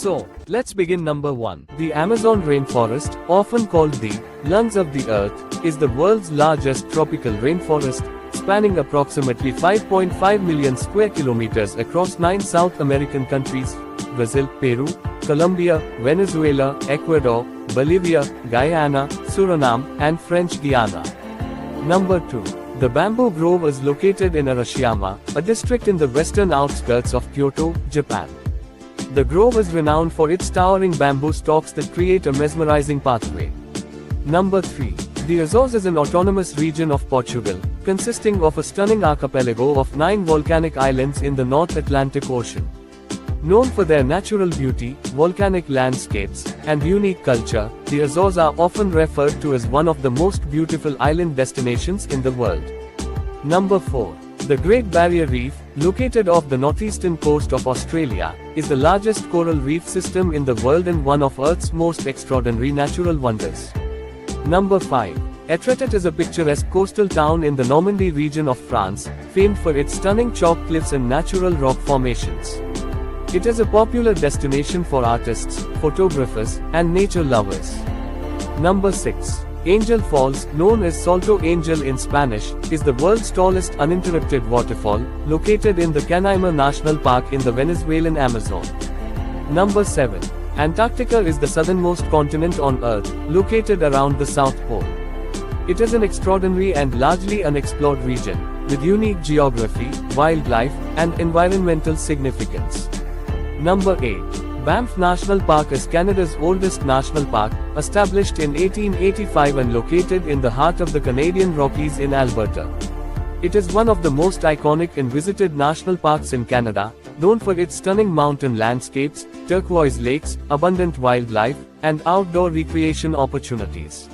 So, let's begin. Number 1. The Amazon rainforest, often called the lungs of the earth, is the world's largest tropical rainforest, spanning approximately 5.5 million square kilometers across 9 South American countries: Brazil, Peru, Colombia, Venezuela, Ecuador, Bolivia, Guyana, Suriname, and French Guiana. Number 2. The Bamboo Grove is located in Arashiyama, a district in the western outskirts of Kyoto, Japan. The grove is renowned for its towering bamboo stalks that create a mesmerizing pathway. Number 3. The Azores is an autonomous region of Portugal, consisting of a stunning archipelago of 9 volcanic islands in the North Atlantic Ocean. Known for their natural beauty, volcanic landscapes, and unique culture, the Azores are often referred to as one of the most beautiful island destinations in the world. Number 4. The Great Barrier Reef, located off the northeastern coast of Australia, is the largest coral reef system in the world and one of Earth's most extraordinary natural wonders. Number 5. Etretat is a picturesque coastal town in the Normandy region of France, famed for its stunning chalk cliffs and natural rock formations. It is a popular destination for artists, photographers, and nature lovers. Number 6. Angel Falls, known as Salto Angel in Spanish, is the world's tallest uninterrupted waterfall, located in the Canaima National Park in the Venezuelan Amazon. Number 7. Antarctica is the southernmost continent on Earth, located around the South Pole. It is an extraordinary and largely unexplored region, with unique geography, wildlife, and environmental significance. Number 8. Banff National Park is Canada's oldest national park, established in 1885 and located in the heart of the Canadian Rockies in Alberta. It is one of the most iconic and visited national parks in Canada, known for its stunning mountain landscapes, turquoise lakes, abundant wildlife, and outdoor recreation opportunities.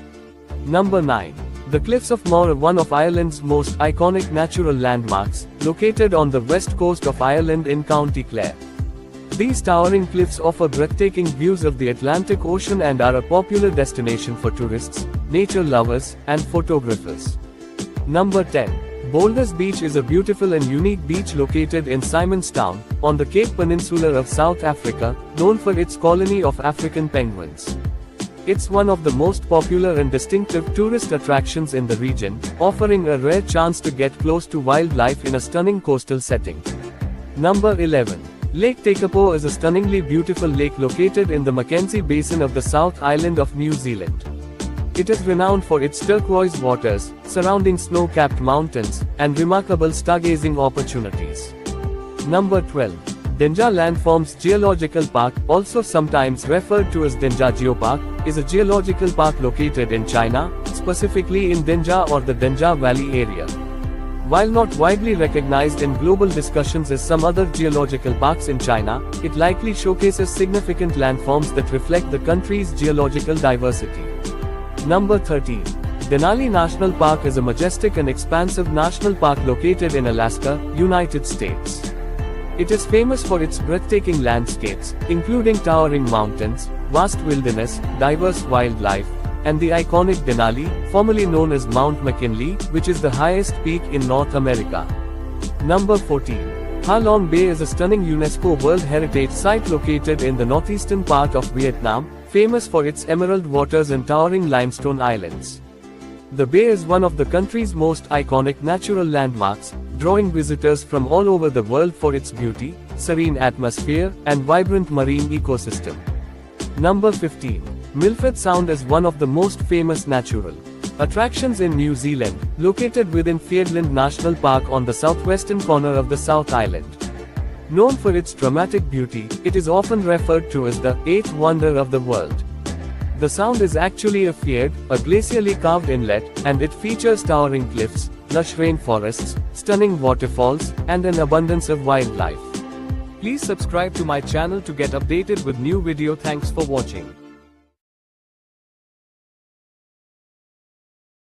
Number 9. The Cliffs of Moher are one of Ireland's most iconic natural landmarks, located on the west coast of Ireland in County Clare. These towering cliffs offer breathtaking views of the Atlantic Ocean and are a popular destination for tourists, nature lovers, and photographers. Number 10. Boulders Beach is a beautiful and unique beach located in Simonstown, on the Cape Peninsula of South Africa, known for its colony of African penguins. It's one of the most popular and distinctive tourist attractions in the region, offering a rare chance to get close to wildlife in a stunning coastal setting. Number 11. Lake Tekapo is a stunningly beautiful lake located in the Mackenzie Basin of the South Island of New Zealand. It is renowned for its turquoise waters, surrounding snow-capped mountains, and remarkable stargazing opportunities. Number 12. Denja Landforms Geological Park, also sometimes referred to as Denja Geopark, is a geological park located in China, specifically in Denja or the Denja Valley area. While not widely recognized in global discussions as some other geological parks in China, it likely showcases significant landforms that reflect the country's geological diversity. Number 13. Denali National Park is a majestic and expansive national park located in Alaska, United States. It is famous for its breathtaking landscapes, including towering mountains, vast wilderness, diverse wildlife, and the iconic Denali, formerly known as Mount McKinley, which is the highest peak in North America. Number 14. Ha Long Bay is a stunning UNESCO World Heritage Site located in the northeastern part of Vietnam, famous for its emerald waters and towering limestone islands. The bay is one of the country's most iconic natural landmarks, drawing visitors from all over the world for its beauty, serene atmosphere, and vibrant marine ecosystem. Number 15. Milford Sound is one of the most famous natural attractions in New Zealand, located within Fiordland National Park on the southwestern corner of the South Island. Known for its dramatic beauty, it is often referred to as the eighth wonder of the world. The Sound is actually a fjord, a glacially carved inlet, and it features towering cliffs, lush rainforests, stunning waterfalls, and an abundance of wildlife. Please subscribe to my channel to get updated with new video. Thanks for watching.